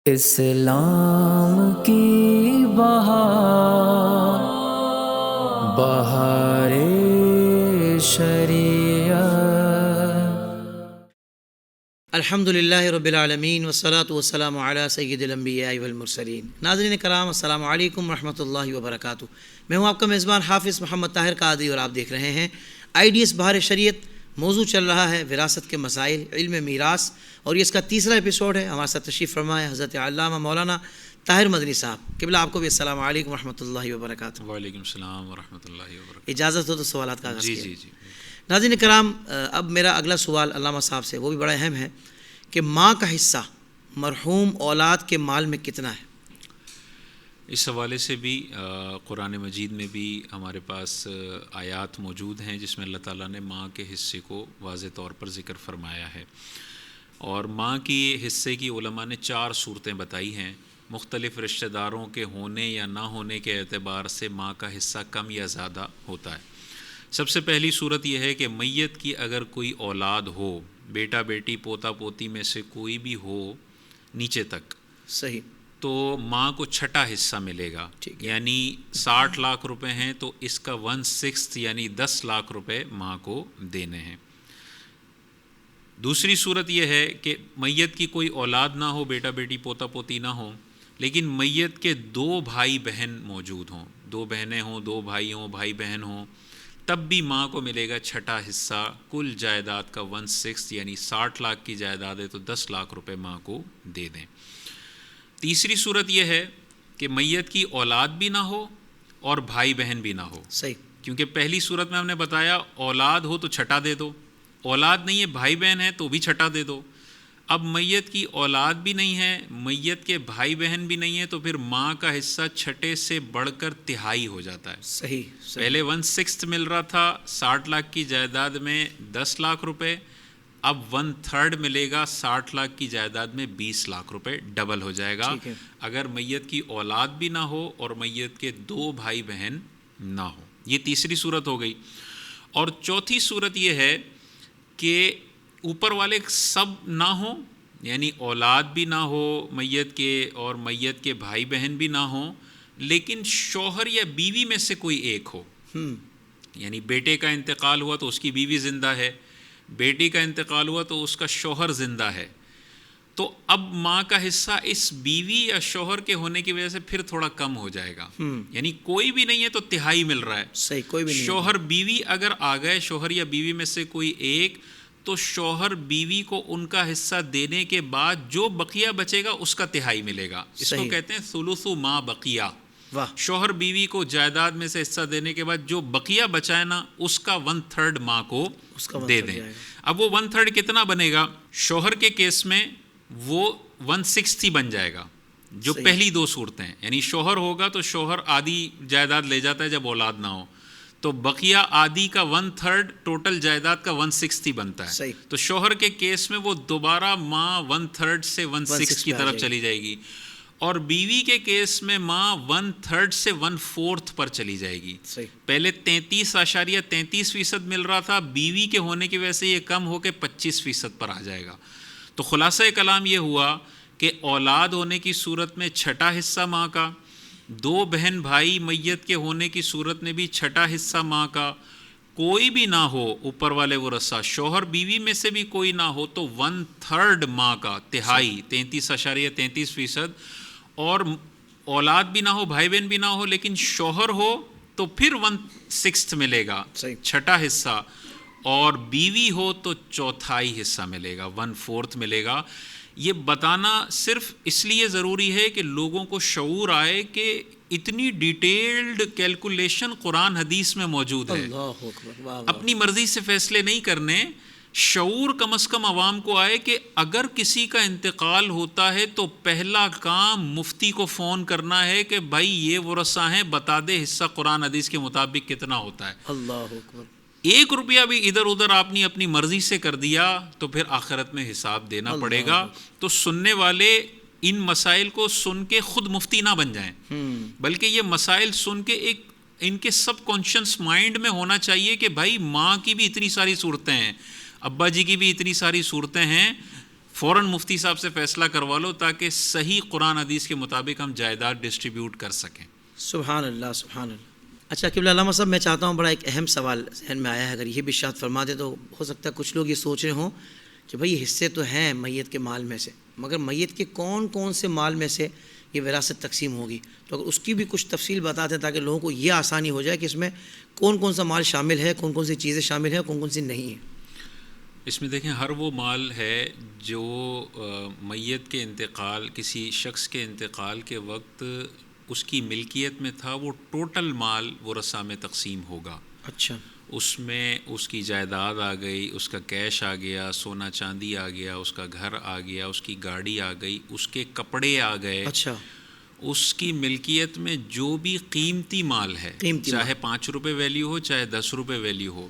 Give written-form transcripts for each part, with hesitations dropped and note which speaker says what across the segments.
Speaker 1: اسلام کی بہار بہار شریعت۔
Speaker 2: الحمدللہ رب العالمین والصلاة والسلام علی سید الانبیاء والمرسلین۔ ناظرین کرام، السلام علیکم ورحمۃ اللہ وبرکاتہ۔ میں ہوں آپ کا میزبان حافظ محمد طاہر قادری اور آپ دیکھ رہے ہیں IDS بہار شریعت۔ موضوع چل رہا ہے وراثت کے مسائل، علم میراث، اور یہ اس کا تیسرا ایپیسوڈ ہے۔ ہمارے ساتھ تشریف فرمائے حضرت علامہ مولانا طاہر مدنی صاحب۔ قبلہ آپ کو بھی السلام علیکم ورحمۃ اللہ وبرکاتہ۔
Speaker 3: وعلیکم السلام ورحمۃ اللہ وبرکاتہ۔
Speaker 2: اجازت ہو تو سوالات کا آغاز کیا۔
Speaker 3: جی۔
Speaker 2: ناظرین کرام، اب میرا اگلا سوال علامہ صاحب سے، وہ بھی بڑا اہم ہے کہ ماں کا حصہ مرحوم اولاد کے مال میں کتنا ہے؟
Speaker 3: اس حوالے سے بھی قرآن مجید میں بھی ہمارے پاس آیات موجود ہیں جس میں اللہ تعالیٰ نے ماں کے حصے کو واضح طور پر ذکر فرمایا ہے، اور ماں کی حصے کی علماء نے 4 صورتیں بتائی ہیں۔ مختلف رشتہ داروں کے ہونے یا نہ ہونے کے اعتبار سے ماں کا حصہ کم یا زیادہ ہوتا ہے۔ سب سے پہلی صورت یہ ہے کہ میت کی اگر کوئی اولاد ہو، بیٹا بیٹی پوتا پوتی میں سے کوئی بھی ہو نیچے تک،
Speaker 2: صحیح،
Speaker 3: تو ماں کو چھٹا حصہ ملے گا۔
Speaker 2: ٹھیک ہے۔
Speaker 3: یعنی 60 لاکھ روپے ہیں تو اس کا 1/6 یعنی 10 لاکھ روپے ماں کو دینے ہیں۔ دوسری صورت یہ ہے کہ میت کی کوئی اولاد نہ ہو، بیٹا بیٹی پوتا پوتی نہ ہو، لیکن میت کے 2 بھائی بہن موجود ہوں، 2 بہنیں ہوں، 2 بھائی ہوں، بھائی بہن ہوں، تب بھی ماں کو ملے گا چھٹا حصہ کل جائیداد کا 1/6، یعنی 60 لاکھ کی جائیداد ہے تو 10 لاکھ روپے ماں کو دے دیں۔ تیسری صورت یہ ہے کہ میت کی اولاد بھی نہ ہو اور بھائی بہن بھی نہ ہو،
Speaker 2: صحیح،
Speaker 3: کیونکہ پہلی صورت میں ہم نے بتایا اولاد ہو تو چھٹا دے دو، اولاد نہیں ہے بھائی بہن ہے تو بھی چھٹا دے دو۔ اب میت کی اولاد بھی نہیں ہے، میت کے بھائی بہن بھی نہیں ہے، تو پھر ماں کا حصہ چھٹے سے بڑھ کر تہائی ہو جاتا ہے۔
Speaker 2: صحیح،
Speaker 3: پہلے 1/6 مل رہا تھا 60 لاکھ کی جائیداد میں 10 لاکھ روپے، اب 1/3 ملے گا 60 لاکھ کی جائیداد میں 20 لاکھ روپے، ڈبل ہو جائے گا
Speaker 2: ٹھیک ہے۔
Speaker 3: اگر میت کی اولاد بھی نہ ہو اور میت کے 2 بھائی بہن نہ ہو۔ یہ تیسری صورت ہو گئی۔ اور چوتھی صورت یہ ہے کہ اوپر والے سب نہ ہوں، یعنی اولاد بھی نہ ہو میت کے اور میت کے بھائی بہن بھی نہ ہوں، لیکن شوہر یا بیوی میں سے کوئی ایک ہو۔ یعنی بیٹے کا انتقال ہوا تو اس کی بیوی زندہ ہے، بیٹی کا انتقال ہوا تو اس کا شوہر زندہ ہے، تو اب ماں کا حصہ اس بیوی یا شوہر کے ہونے کی وجہ سے پھر تھوڑا کم ہو جائے گا۔ یعنی کوئی بھی نہیں ہے تو تہائی مل رہا ہے۔
Speaker 2: صحیح، کوئی بھی نہیں۔
Speaker 3: شوہر بیوی اگر آ گئے، شوہر یا بیوی میں سے کوئی ایک، تو شوہر بیوی کو ان کا حصہ دینے کے بعد جو بقیہ بچے گا اس کا تہائی ملے گا۔ اس کو کہتے ہیں ثلث ما بقیہ۔
Speaker 2: واہ،
Speaker 3: شوہر بیوی کو جائیداد میں سے حصہ دینے کے بعد جو بقیہ بچائے نا، اس کا 1/3 ماں کو دے دیں۔ اب وہ 1/3 کتنا بنے گا؟ شوہر کے کیس میں وہ 1/6 ہی بن جائے گا، جو پہلی 2 صورتیں ہیں۔ یعنی شوہر ہوگا تو شوہر آدھی جائیداد لے جاتا ہے جب اولاد نہ ہو، تو بقیہ آدھی کا 1/3 ٹوٹل جائیداد کا 1/6 ہی بنتا ہے۔ تو شوہر کے کیس میں وہ دوبارہ ماں 1/3 سے 1/6 کی طرف چلی جائے گی، اور بیوی کے کیس میں ماں 1/3 سے 1/4 پر چلی جائے گی۔ پہلے 33.33% مل رہا تھا، بیوی کے ہونے کی وجہ سے یہ کم ہو کے 25% پر آ جائے گا۔ تو خلاصہ کلام یہ ہوا کہ اولاد ہونے کی صورت میں چھٹا حصہ ماں کا، 2 بہن بھائی میت کے ہونے کی صورت میں بھی چھٹا حصہ ماں کا، کوئی بھی نہ ہو اوپر والے ورثہ، شوہر بیوی میں سے بھی کوئی نہ ہو تو 1/3 ماں کا، تہائی 33.33%، اور اولاد بھی نہ ہو بھائی بہن بھی نہ ہو لیکن شوہر ہو تو پھر 1/6 ملے گا، چھٹا حصہ، اور بیوی ہو تو چوتھائی حصہ ملے گا، 1/4 ملے گا۔ یہ بتانا صرف اس لیے ضروری ہے کہ لوگوں کو شعور آئے کہ اتنی ڈیٹیلڈ کیلکولیشن قرآن حدیث میں موجود ہے۔ اپنی مرضی سے فیصلے نہیں کرنے، شعور کم از کم عوام کو آئے کہ اگر کسی کا انتقال ہوتا ہے تو پہلا کام مفتی کو فون کرنا ہے کہ بھائی یہ ورثہ ہیں، بتا دے حصہ قرآن حدیث کے مطابق کتنا ہوتا ہے۔
Speaker 2: اللہ اکبر۔
Speaker 3: 1 روپیہ بھی ادھر ادھر آپ نے اپنی مرضی سے کر دیا تو پھر آخرت میں حساب دینا پڑے گا۔ تو سننے والے ان مسائل کو سن کے خود مفتی نہ بن جائیں، بلکہ یہ مسائل سن کے ایک ان کے سب کانشینس مائنڈ میں ہونا چاہیے کہ بھائی ماں کی بھی اتنی ساری صورتیں ہیں، ابا جی کی بھی اتنی ساری صورتیں ہیں، فوراً مفتی صاحب سے فیصلہ کروا لو تاکہ صحیح قرآن حدیث کے مطابق ہم جائیداد ڈسٹریبیوٹ کر سکیں.
Speaker 2: سبحان اللہ سبحان اللہ. اچھا قبلہ علامہ صاحب، میں چاہتا ہوں، بڑا ایک اہم سوال ذہن میں آیا ہے، اگر یہ بھی ارشاد فرما دے تو ہو سکتا ہے کچھ لوگ یہ سوچ رہے ہوں کہ بھئی یہ حصے تو ہیں میت کے مال میں سے، مگر میت کے کون کون سے مال میں سے یہ وراثت تقسیم ہوگی، تو اگر اس کی بھی کچھ تفصیل بتا دیں تاکہ لوگوں کو یہ آسانی ہو جائے کہ اس میں کون کون سا مال شامل ہے، کون کون سی چیزیں شامل ہیں، کون کون سی نہیں ہیں.
Speaker 3: اس میں دیکھیں، ہر وہ مال ہے جو میت کے انتقال، کسی شخص کے انتقال کے وقت اس کی ملکیت میں تھا، وہ ٹوٹل مال ورثہ میں تقسیم ہوگا.
Speaker 2: اچھا.
Speaker 3: اس میں اس کی جائیداد آ گئی، اس کا کیش آ گیا، سونا چاندی آ گیا، اس کا گھر آ گیا، اس کی گاڑی آ گئی، اس کے کپڑے آ گئے.
Speaker 2: اچھا.
Speaker 3: اس کی ملکیت میں جو بھی قیمتی مال ہے، چاہے 5 روپے ویلیو ہو، چاہے 10 روپے ویلیو ہو،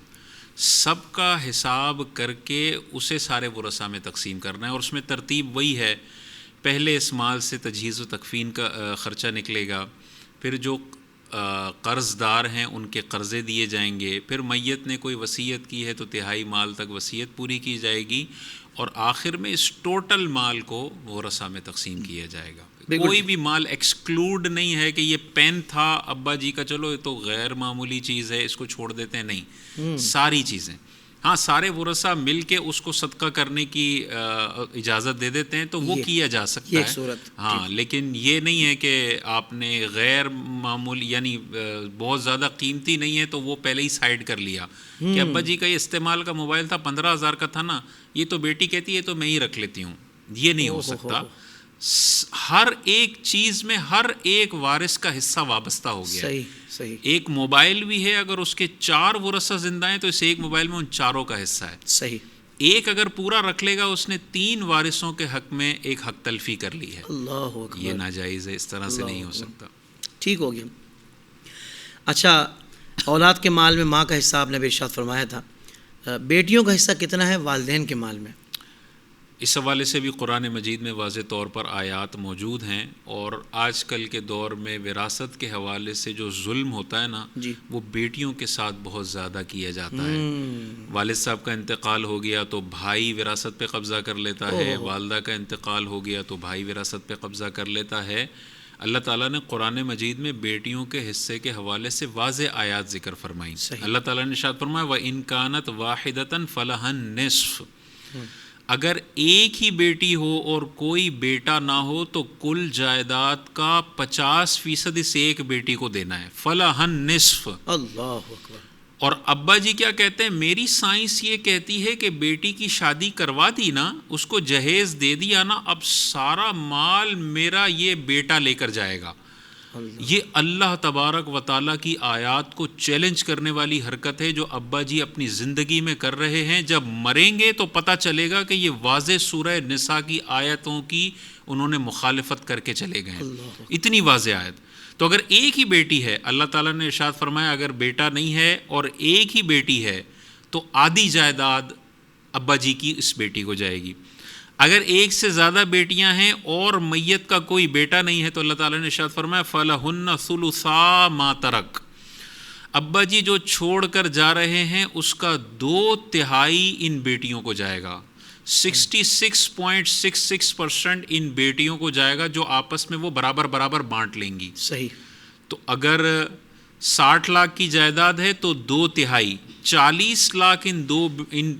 Speaker 3: سب کا حساب کر کے اسے سارے ورثہ میں تقسیم کرنا ہے. اور اس میں ترتیب وہی ہے، پہلے اس مال سے تجہیز و تکفین کا خرچہ نکلے گا، پھر جو قرض دار ہیں ان کے قرضے دیے جائیں گے، پھر میت نے کوئی وصیت کی ہے تو تہائی مال تک وصیت پوری کی جائے گی، اور آخر میں اس ٹوٹل مال کو ورثہ میں تقسیم کیا جائے گا. کوئی بھی مال ایکسکلوڈ نہیں ہے کہ یہ پین تھا ابا جی کا، چلو یہ تو غیر معمولی چیز ہے اس کو چھوڑ دیتے ہیں، نہیں، ساری چیزیں. ہاں، سارے ورثہ مل کے اس کو صدقہ کرنے کی اجازت دے دیتے ہیں تو وہ کیا جا سکتا ہے
Speaker 2: صورت.
Speaker 3: ہاں، لیکن یہ نہیں ہے کہ آپ نے غیر معمولی، یعنی بہت زیادہ قیمتی نہیں ہے تو وہ پہلے ہی سائڈ کر لیا کہ ابا جی کا یہ استعمال کا موبائل تھا، 15,000 کا تھا نا، یہ تو بیٹی کہتی ہے تو میں ہی رکھ لیتی ہوں. یہ نہیں ہو سکتا. ہر ایک چیز میں ہر ایک وارث کا حصہ وابستہ ہو گیا.
Speaker 2: صحیح.
Speaker 3: ایک موبائل بھی ہے، اگر اس کے 4 ورثہ زندہ ہیں تو اس ایک موبائل میں ان چاروں کا حصہ ہے.
Speaker 2: صحیح.
Speaker 3: ایک اگر پورا رکھ لے گا، اس نے 3 وارثوں کے حق میں ایک حق تلفی کر لی ہے.
Speaker 2: اللہ اکبر.
Speaker 3: یہ ناجائز ہے، اس طرح سے نہیں ہو سکتا.
Speaker 2: ٹھیک ہو گیا. اچھا، اولاد کے مال میں ماں کا حصہ آپ نے بھی ارشاد فرمایا تھا، بیٹیوں کا حصہ کتنا ہے والدین کے مال میں؟
Speaker 3: اس حوالے سے بھی قرآن مجید میں واضح طور پر آیات موجود ہیں، اور آج کل کے دور میں وراثت کے حوالے سے جو ظلم ہوتا ہے نا، وہ بیٹیوں کے ساتھ بہت زیادہ کیا جاتا ہے. والد صاحب کا انتقال ہو گیا تو بھائی وراثت پہ قبضہ کر لیتا ہے، والدہ کا انتقال ہو گیا تو بھائی وراثت پہ قبضہ کر لیتا ہے. اللہ تعالیٰ نے قرآن مجید میں بیٹیوں کے حصے کے حوالے سے واضح آیات ذکر فرمائیں. اللہ تعالیٰ نے ارشاد فرمایا وَإِن كَانَتْ وَاحِدَةً فَلَهَا النِّصْفُ، اگر ایک ہی بیٹی ہو اور کوئی بیٹا نہ ہو تو کل جائیداد کا 50% اس ایک بیٹی کو دینا ہے. فَلَهَا النِّصْفُ.
Speaker 2: اللہ اکبر.
Speaker 3: اور ابا جی کیا کہتے ہیں، میری سائنس یہ کہتی ہے کہ بیٹی کی شادی کروا دی نا، اس کو جہیز دے دیا نا، اب سارا مال میرا یہ بیٹا لے کر جائے گا. یہ اللہ تبارک و تعالیٰ کی آیات کو چیلنج کرنے والی حرکت ہے جو ابا جی اپنی زندگی میں کر رہے ہیں. جب مریں گے تو پتہ چلے گا کہ یہ واضح سورہ نساء کی آیتوں کی انہوں نے مخالفت کر کے چلے گئے ہیں. اتنی واضح آیت. تو اگر ایک ہی بیٹی ہے، اللہ تعالیٰ نے ارشاد فرمایا اگر بیٹا نہیں ہے اور ایک ہی بیٹی ہے تو آدھی جائیداد ابا جی کی اس بیٹی کو جائے گی. اگر ایک سے زیادہ بیٹیاں ہیں اور میت کا کوئی بیٹا نہیں ہے تو اللہ تعالیٰ نے ارشاد فرمایا فَلَهُنَّ ثُلُثَا مَا تَرَكَ، ابا جی جو چھوڑ کر جا رہے ہیں اس کا 2/3 ان بیٹیوں کو جائے گا. 66.66% ان بیٹیوں کو جائے گا جو آپس میں وہ برابر بانٹ لیں گی.
Speaker 2: صحیح.
Speaker 3: تو اگر 60 لاکھ کی جائیداد ہے تو 2/3 40 لاکھ ان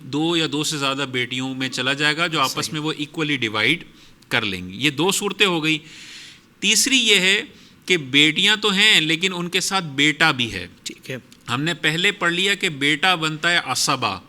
Speaker 3: دو یا دو سے زیادہ بیٹیوں میں چلا جائے گا جو آپس میں وہ ایکولی ڈیوائیڈ کر لیں گی. یہ 2 صورتیں ہو گئی. تیسری یہ ہے کہ بیٹیاں تو ہیں لیکن ان کے ساتھ بیٹا بھی ہے.
Speaker 2: ٹھیک ہے.
Speaker 3: ہم نے پہلے پڑھ لیا کہ بیٹا بنتا ہے عصبہ،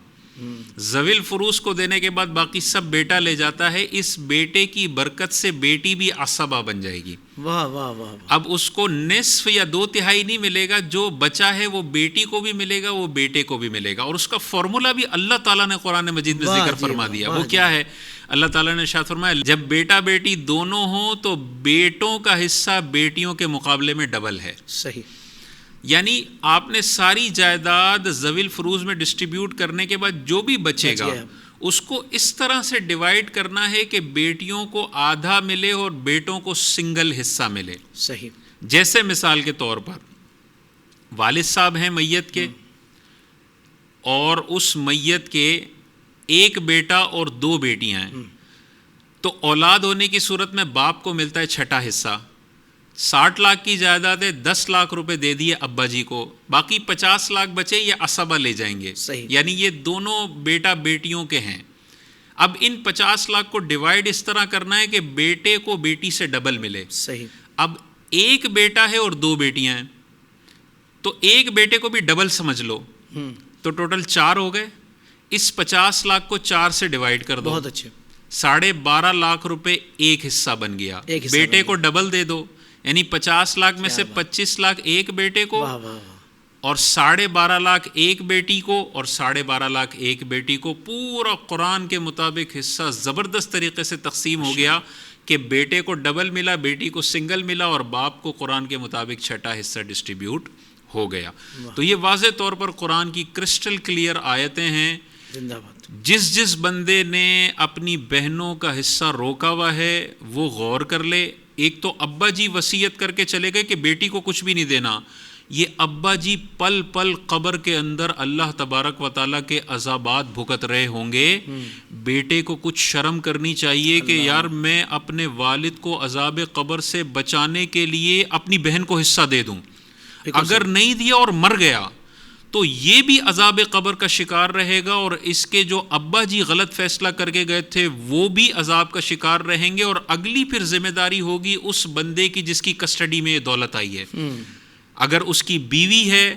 Speaker 3: ذوی الفروض کو دینے کے بعد باقی سب بیٹا لے جاتا ہے. اس بیٹے کی برکت سے بیٹی بھی عصبہ بن جائے گی.
Speaker 2: واہ واہ واہ.
Speaker 3: اب اس کو نصف یا 2/3 نہیں ملے گا، جو بچا ہے وہ بیٹی کو بھی ملے گا، وہ بیٹے کو بھی ملے گا. اور اس کا فارمولا بھی اللہ تعالیٰ نے قرآن مجید میں ذکر فرما دیا. وہ کیا ہے؟ اللہ تعالیٰ نے ارشاد فرمایا جب بیٹا بیٹی دونوں ہوں تو بیٹوں کا حصہ بیٹیوں کے مقابلے میں ڈبل ہے.
Speaker 2: صحیح.
Speaker 3: یعنی آپ نے ساری جائیداد ذوی الفروض میں ڈسٹریبیوٹ کرنے کے بعد جو بھی بچے گا اس کو اس طرح سے ڈیوائیڈ کرنا ہے کہ بیٹیوں کو آدھا ملے اور بیٹوں کو سنگل حصہ ملے.
Speaker 2: صحیح.
Speaker 3: جیسے مثال کے طور پر والد صاحب ہیں میت کے، اور اس میت کے ایک بیٹا اور 2 بیٹیاں ہیں. تو اولاد ہونے کی صورت میں باپ کو ملتا ہے چھٹا حصہ. 60 لاکھ کی جائیداد ہے, 10 لاکھ روپے دے دیے ابا جی کو, باقی 50 لاکھ بچے یہ اسبہ لے جائیں گے. یعنی یہ دونوں بیٹا بیٹیوں کے ہیں. اب ان 50 لاکھ کو ڈیوائیڈ اس طرح کرنا ہے کہ بیٹے کو بیٹی سے ڈبل ملے.
Speaker 2: صحیح.
Speaker 3: اب ایک بیٹا ہے اور 2 بیٹیاں ہیں, تو ایک بیٹے کو بھی ڈبل سمجھ لو, تو ٹوٹل 4 ہو گئے. اس 50 لاکھ کو 4 سے ڈیوائیڈ کر دو.
Speaker 2: بہت اچھے.
Speaker 3: 12.5 لاکھ روپے ایک حصہ بن گیا. بیٹے کو ڈبل دے دو, یعنی 50 لاکھ میں سے 25 لاکھ ایک بیٹے کو اور 12.5 لاکھ ایک بیٹی کو اور 12.5 لاکھ ایک بیٹی کو. پورا قرآن کے مطابق حصہ زبردست طریقے سے تقسیم ہو گیا کہ بیٹے کو ڈبل ملا, بیٹی کو سنگل ملا, اور باپ کو قرآن کے مطابق چھٹا حصہ ڈسٹریبیوٹ ہو گیا. تو یہ واضح طور پر قرآن کی کرسٹل کلیئر آیتیں ہیں. جس بندے نے اپنی بہنوں کا حصہ روکا ہوا ہے وہ غور کر لے. ایک تو ابا جی وصیت کر کے چلے گئے کہ بیٹی کو کچھ بھی نہیں دینا. یہ ابا جی پل پل قبر کے اندر اللہ تبارک و تعالیٰ کے عذابات بھگت رہے ہوں گے. بیٹے کو کچھ شرم کرنی چاہیے کہ یار میں اپنے والد کو عذاب قبر سے بچانے کے لیے اپنی بہن کو حصہ دے دوں. اگر نہیں دیا اور مر گیا تو یہ بھی عذاب قبر کا شکار رہے گا, اور اس کے جو ابا جی غلط فیصلہ کر کے گئے تھے وہ بھی عذاب کا شکار رہیں گے. اور اگلی پھر ذمہ داری ہوگی اس بندے کی جس کی کسٹڈی میں یہ دولت آئی ہے. اگر اس کی بیوی ہے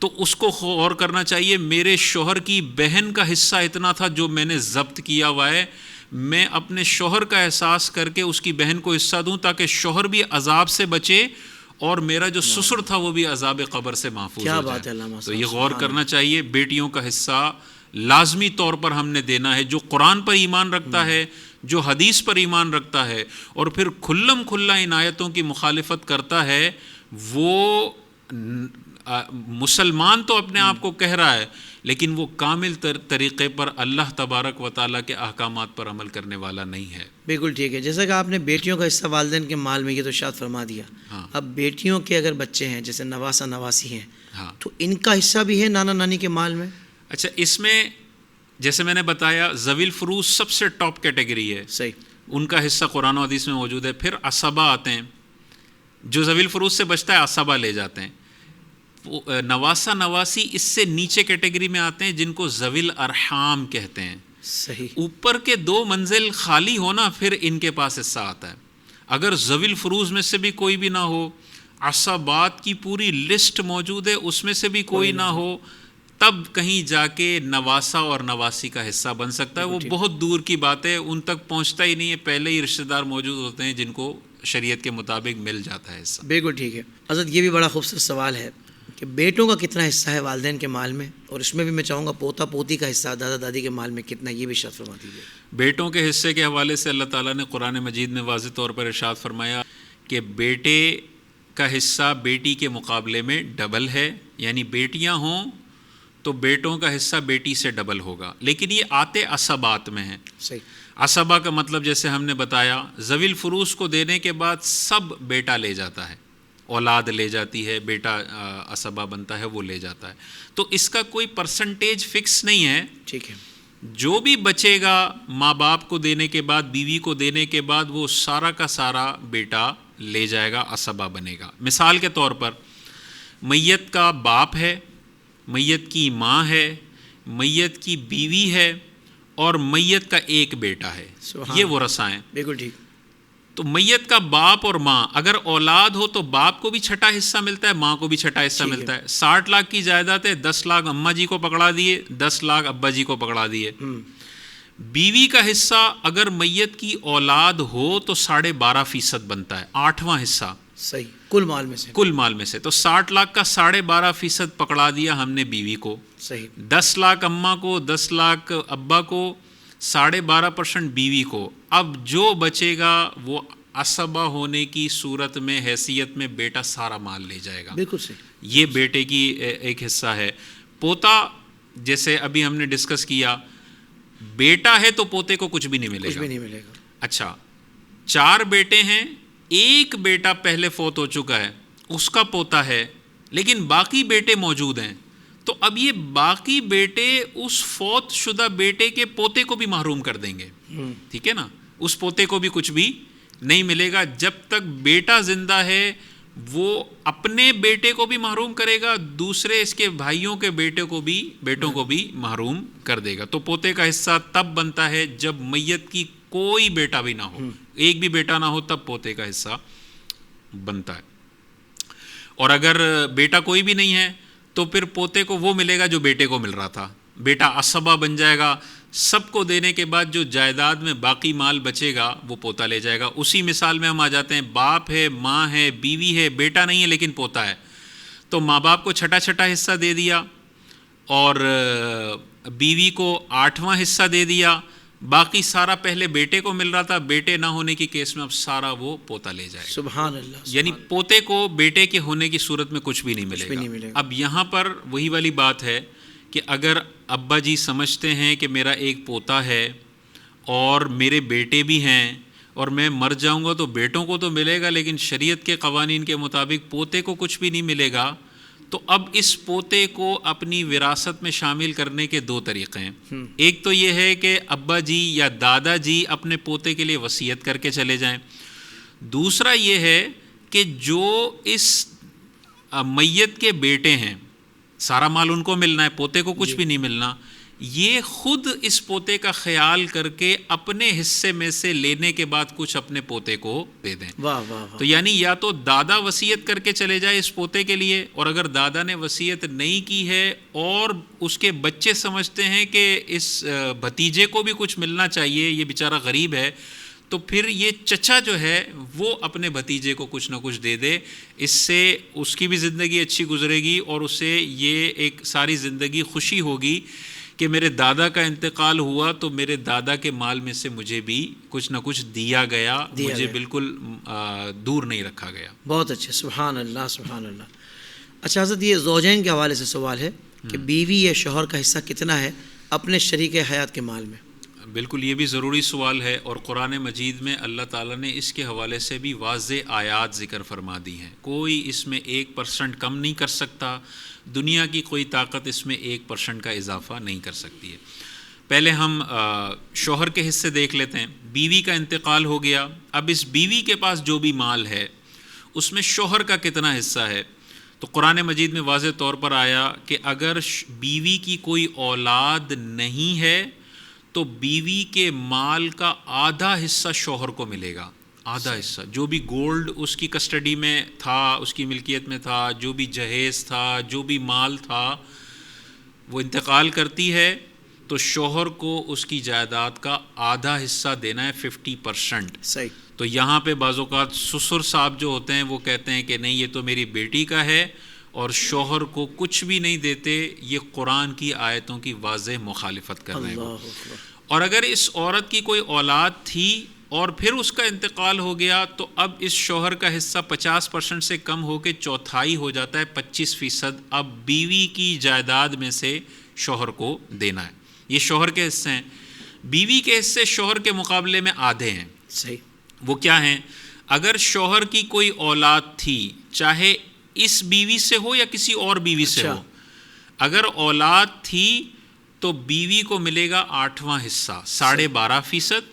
Speaker 3: تو اس کو غور کرنا چاہیے میرے شوہر کی بہن کا حصہ اتنا تھا جو میں نے ضبط کیا ہوا ہے, میں اپنے شوہر کا احساس کر کے اس کی بہن کو حصہ دوں تاکہ شوہر بھی عذاب سے بچے اور میرا جو سسر تھا وہ بھی عذاب قبر سے محفوظ ہو جائے. تو یہ غور کرنا چاہیے. بیٹیوں کا حصہ لازمی طور پر ہم نے دینا ہے. جو قرآن پر ایمان رکھتا ہے, جو حدیث پر ایمان رکھتا ہے اور پھر کھلم کھلا ان آیتوں کی مخالفت کرتا ہے, وہ مسلمان تو اپنے آپ کو کہہ رہا ہے لیکن وہ کامل طریقے پر اللہ تبارک و تعالیٰ کے احکامات پر عمل کرنے والا نہیں ہے.
Speaker 2: بالکل ٹھیک ہے. جیسا کہ آپ نے بیٹیوں کا حصہ والدین کے مال میں یہ تو ارشاد فرما دیا. اب بیٹیوں کے اگر بچے ہیں جیسے نواسا نواسی ہیں, تو ان کا حصہ بھی ہے نانا نانی کے مال میں؟
Speaker 3: اچھا, اس میں جیسے میں نے بتایا ذوی الفروض سب سے ٹاپ کیٹیگری ہے.
Speaker 2: صحیح.
Speaker 3: ان کا حصہ قرآن و حدیث میں موجود ہے. پھر اسبا آتے ہیں, جو ذوی الفروض سے بچتا ہے اسبا لے جاتے ہیں. نواسا نواسی اس سے نیچے کیٹیگری میں آتے ہیں جن کو ذوی الارحام کہتے ہیں.
Speaker 2: صحیح.
Speaker 3: اوپر کے 2 منزل خالی ہونا پھر ان کے پاس حصہ آتا ہے. اگر ذوی الفروض میں سے بھی کوئی بھی نہ ہو, عصبات کی پوری لسٹ موجود ہے اس میں سے بھی کوئی نہ ہو, تب کہیں جا کے نواسا اور نواسی کا حصہ بن سکتا ہے. وہ بہت دور کی بات ہے, ان تک پہنچتا ہی نہیں ہے. پہلے ہی رشتہ دار موجود ہوتے ہیں جن کو شریعت کے مطابق مل جاتا ہے حصہ.
Speaker 2: بالکل ٹھیک ہے. حضرت یہ بھی بڑا خوبصورت سوال ہے کہ بیٹوں کا کتنا حصہ ہے والدین کے مال میں, اور اس میں بھی میں چاہوں گا پوتا پوتی کا حصہ دادا دادی کے مال میں کتنا, یہ بھی ارشاد فرما دیجیے.
Speaker 3: بیٹوں کے حصے کے حوالے سے اللہ تعالیٰ نے قرآن مجید میں واضح طور پر ارشاد فرمایا کہ بیٹے کا حصہ بیٹی کے مقابلے میں ڈبل ہے. یعنی بیٹیاں ہوں تو بیٹوں کا حصہ بیٹی سے ڈبل ہوگا. لیکن یہ آتے عصبات میں ہیں.
Speaker 2: صحیح.
Speaker 3: عصبہ کا مطلب جیسے ہم نے بتایا ذوی الفروض کو دینے کے بعد سب بیٹا لے جاتا ہے, اولاد لے جاتی ہے, بیٹا عصبہ بنتا ہے وہ لے جاتا ہے. تو اس کا کوئی پرسنٹیج فکس نہیں ہے.
Speaker 2: ٹھیک ہے.
Speaker 3: جو بھی بچے گا ماں باپ کو دینے کے بعد, بیوی کو دینے کے بعد, وہ سارا کا سارا بیٹا لے جائے گا, عصبہ بنے گا. مثال کے طور پر میت کا باپ ہے, میت کی ماں ہے, میت کی بیوی ہے اور میت کا ایک بیٹا ہے. یہ وہ رسائیں.
Speaker 2: بالکل ٹھیک.
Speaker 3: تو میت کا باپ اور ماں, اگر اولاد ہو تو باپ کو بھی چھٹا حصہ ملتا ہے, ماں کو بھی چھٹا حصہ ملتا ہے. 60 لاکھ کی جائیداد ہے, 10 لاکھ اماں جی کو پکڑا دیے, 10 لاکھ ابا جی کو پکڑا دیے. بیوی کا حصہ اگر میت کی اولاد ہو تو 12.5% بنتا ہے, 8واں حصہ.
Speaker 2: صحیح. کل مال میں سے.
Speaker 3: کل مال میں سے. تو 60 لاکھ کا 12.5% پکڑا دیا ہم نے بیوی کو.
Speaker 2: صحیح.
Speaker 3: 10 لاکھ اماں کو, 10 لاکھ ابا کو, 12.5% بیوی کو. اب جو بچے گا وہ عصبہ ہونے کی صورت میں حیثیت میں بیٹا سارا مال لے جائے گا.
Speaker 2: بالکل صحیح.
Speaker 3: یہ بیٹے کی ایک حصہ ہے. پوتا جیسے ابھی ہم نے ڈسکس کیا, بیٹا ہے تو پوتے کو کچھ بھی نہیں ملے گا.
Speaker 2: کچھ بھی نہیں ملے گا.
Speaker 3: اچھا, 4 بیٹے ہیں, ایک بیٹا پہلے فوت ہو چکا ہے, اس کا پوتا ہے, لیکن باقی بیٹے موجود ہیں. تو اب یہ باقی بیٹے اس فوت شدہ بیٹے کے پوتے کو بھی محروم کر دیں گے. ٹھیک ہے نا, اس پوتے کو بھی کچھ بھی نہیں ملے گا. جب تک بیٹا زندہ ہے وہ اپنے بیٹے کو بھی محروم کرے گا, دوسرے اس کے بھائیوں کے بیٹوں کو بھی محروم کر دے گا. تو پوتے کا حصہ تب بنتا ہے جب میت کی کوئی بیٹا بھی نہ ہو, ایک بھی بیٹا نہ ہو, تب پوتے کا حصہ بنتا ہے. اور اگر بیٹا کوئی بھی نہیں ہے تو پھر پوتے کو وہ ملے گا جو بیٹے کو مل رہا تھا. بیٹا عصبہ بن جائے گا, سب کو دینے کے بعد جو جائیداد میں باقی مال بچے گا وہ پوتا لے جائے گا. اسی مثال میں ہم آ جاتے ہیں, باپ ہے, ماں ہے, بیوی ہے, بیٹا نہیں ہے لیکن پوتا ہے, تو ماں باپ کو چھٹا حصہ دے دیا اور بیوی کو 8واں حصہ دے دیا. باقی سارا پہلے بیٹے کو مل رہا تھا, بیٹے نہ ہونے کی کیس میں اب سارا وہ پوتا لے جائے گا.
Speaker 2: سبحان اللہ.
Speaker 3: یعنی پوتے کو بیٹے کے ہونے کی صورت میں کچھ بھی نہیں ملے گا. اب یہاں پر وہی والی بات ہے کہ اگر ابا جی سمجھتے ہیں کہ میرا ایک پوتا ہے اور میرے بیٹے بھی ہیں اور میں مر جاؤں گا تو بیٹوں کو تو ملے گا, لیکن شریعت کے قوانین کے مطابق پوتے کو کچھ بھی نہیں ملے گا, تو اب اس پوتے کو اپنی وراثت میں شامل کرنے کے 2 طریقے ہیں. ایک تو یہ ہے کہ ابا جی یا دادا جی اپنے پوتے کے لیے وصیت کر کے چلے جائیں. دوسرا یہ ہے کہ جو اس میت کے بیٹے ہیں, سارا مال ان کو ملنا ہے, پوتے کو کچھ بھی نہیں ملنا, یہ خود اس پوتے کا خیال کر کے اپنے حصے میں سے لینے کے بعد کچھ اپنے پوتے کو دے دیں. تو یعنی یا تو دادا وصیت کر کے چلے جائے اس پوتے کے لیے, اور اگر دادا نے وصیت نہیں کی ہے اور اس کے بچے سمجھتے ہیں کہ اس بھتیجے کو بھی کچھ ملنا چاہیے, یہ بیچارہ غریب ہے, تو پھر یہ چچا جو ہے وہ اپنے بھتیجے کو کچھ نہ کچھ دے دے. اس سے اس کی بھی زندگی اچھی گزرے گی اور اسے یہ ایک ساری زندگی خوشی ہوگی کہ میرے دادا کا انتقال ہوا تو میرے دادا کے مال میں سے مجھے بھی کچھ نہ کچھ دیا گیا, مجھے بالکل دور نہیں رکھا گیا.
Speaker 2: بہت اچھے, سبحان اللہ سبحان اللہ. اچھا حضرت, یہ زوجین کے حوالے سے سوال ہے کہ بیوی یا شوہر کا حصہ کتنا ہے اپنے شریک حیات کے مال میں؟
Speaker 3: بالکل, یہ بھی ضروری سوال ہے, اور قرآن مجید میں اللہ تعالیٰ نے اس کے حوالے سے بھی واضح آیات ذکر فرما دی ہیں. کوئی اس میں 1% کم نہیں کر سکتا, دنیا کی کوئی طاقت اس میں 1% کا اضافہ نہیں کر سکتی ہے. پہلے ہم شوہر کے حصے دیکھ لیتے ہیں. بیوی کا انتقال ہو گیا, اب اس بیوی کے پاس جو بھی مال ہے اس میں شوہر کا کتنا حصہ ہے, تو قرآن مجید میں واضح طور پر آیا کہ اگر بیوی کی کوئی اولاد نہیں ہے تو بیوی کے مال کا آدھا حصہ شوہر کو ملے گا. آدھا حصہ, جو بھی گولڈ اس کی کسٹڈی میں تھا, اس کی ملکیت میں تھا, جو بھی جہیز تھا, جو بھی مال تھا, وہ انتقال کرتی ہے تو شوہر کو اس کی جائیداد کا آدھا حصہ دینا ہے, 50%.
Speaker 2: صحیح.
Speaker 3: تو یہاں پہ بعض اوقات سسر صاحب جو ہوتے ہیں وہ کہتے ہیں کہ نہیں, یہ تو میری بیٹی کا ہے, اور شوہر کو کچھ بھی نہیں دیتے. یہ قرآن کی آیتوں کی واضح مخالفت کر رہے ہیں. اور اگر اس عورت کی کوئی اولاد تھی اور پھر اس کا انتقال ہو گیا تو اب اس شوہر کا حصہ 50% سے کم ہو کے چوتھائی ہو جاتا ہے, 25%. اب بیوی کی جائیداد میں سے شوہر کو دینا ہے. یہ شوہر کے حصے ہیں. بیوی کے حصے شوہر کے مقابلے میں آدھے ہیں.
Speaker 2: صحیح.
Speaker 3: وہ کیا ہیں؟ اگر شوہر کی کوئی اولاد تھی, چاہے اس بیوی سے ہو یا کسی اور بیوی سے ہو, اگر اولاد تھی تو بیوی کو ملے گا 8واں حصہ, 12.5%.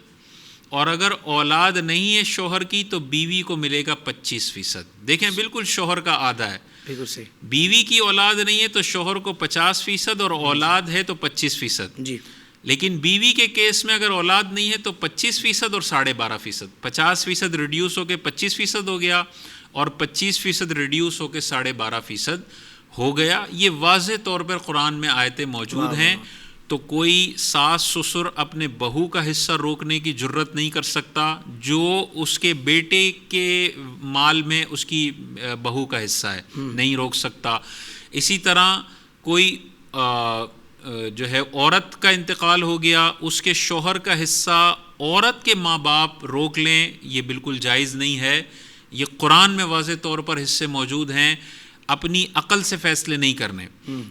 Speaker 3: اور اگر اولاد نہیں ہے شوہر کی تو بیوی کو ملے گا 25%. دیکھیں بالکل شوہر کا آدھا ہے.
Speaker 2: بالکل صحیح.
Speaker 3: بیوی کی اولاد نہیں ہے تو شوہر کو 50% اور اولاد ہے تو 25%.
Speaker 2: جی.
Speaker 3: لیکن بیوی کے کیس میں اگر اولاد نہیں ہے تو 25% اور 12.5%. 50% ریڈیوس ہو کے 25% ہو گیا اور 25% ریڈیوس ہو کے 12.5% ہو گیا. یہ واضح طور پر قرآن میں آیتیں موجود ہیں. تو کوئی ساس سسر اپنے بہو کا حصہ روکنے کی جرت نہیں کر سکتا جو اس کے بیٹے کے مال میں اس کی بہو کا حصہ ہے, نہیں روک سکتا. اسی طرح کوئی جو ہے عورت کا انتقال ہو گیا, اس کے شوہر کا حصہ عورت کے ماں باپ روک لیں, یہ بالکل جائز نہیں ہے. یہ قرآن میں واضح طور پر حصے موجود ہیں. اپنی عقل سے فیصلے نہیں کرنے,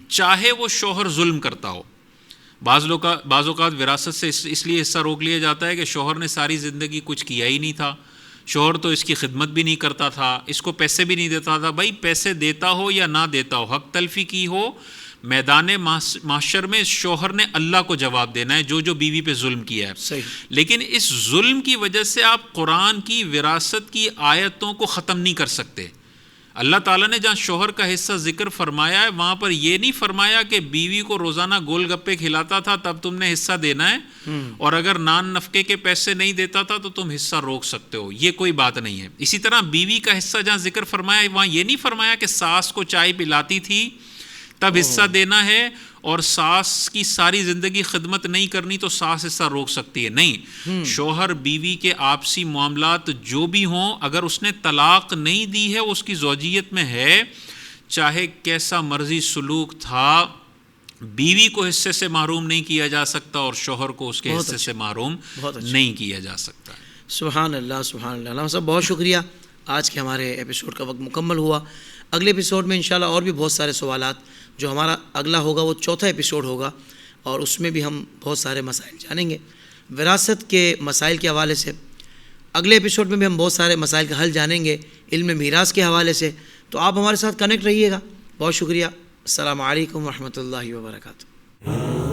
Speaker 3: چاہے وہ شوہر ظلم کرتا ہو. بعض اوقات وراثت سے اس لیے حصہ روک لیا جاتا ہے کہ شوہر نے ساری زندگی کچھ کیا ہی نہیں تھا, شوہر تو اس کی خدمت بھی نہیں کرتا تھا, اس کو پیسے بھی نہیں دیتا تھا. بھائی پیسے دیتا ہو یا نہ دیتا ہو, حق تلفی کی ہو, میدان محشر میں شوہر نے اللہ کو جواب دینا ہے جو بیوی پہ ظلم کیا ہے.
Speaker 2: صحیح.
Speaker 3: لیکن اس ظلم کی وجہ سے آپ قرآن کی وراثت کی آیتوں کو ختم نہیں کر سکتے. اللہ تعالیٰ نے جہاں شوہر کا حصہ ذکر فرمایا ہے وہاں پر یہ نہیں فرمایا کہ بیوی کو روزانہ گول گپے کھلاتا تھا تب تم نے حصہ دینا ہے، اور اگر نان نفقے کے پیسے نہیں دیتا تھا تو تم حصہ روک سکتے ہو. یہ کوئی بات نہیں ہے. اسی طرح بیوی کا حصہ جہاں ذکر فرمایا ہے وہاں یہ نہیں فرمایا کہ ساس کو چائے پلاتی تھی تب حصہ دینا ہے، اور ساس کی ساری زندگی خدمت نہیں کرنی تو ساس حصہ روک سکتی ہے. نہیں، شوہر بیوی کے آپسی معاملات جو بھی ہوں، اگر اس نے طلاق نہیں دی ہے، اس کی زوجیت میں ہے، چاہے کیسا مرضی سلوک تھا، بیوی کو حصے سے محروم نہیں کیا جا سکتا اور شوہر کو اس کے حصے سے محروم نہیں کیا جا سکتا.
Speaker 2: سبحان اللہ، سبحان اللہ. علامہ صاحب بہت شکریہ. آج کے ہمارے ایپیسوڈ کا وقت مکمل ہوا. اگلے ایپیسوڈ میں انشاءاللہ اور بھی بہت سارے سوالات، جو ہمارا اگلا ہوگا وہ چوتھا ایپیسوڈ ہوگا، اور اس میں بھی ہم بہت سارے مسائل جانیں گے وراثت کے مسائل کے حوالے سے. اگلے ایپیسوڈ میں بھی ہم بہت سارے مسائل کا حل جانیں گے علم میراث کے حوالے سے. تو آپ ہمارے ساتھ کنیکٹ رہیے گا. بہت شکریہ. السلام علیکم ورحمۃ اللہ وبرکاتہ.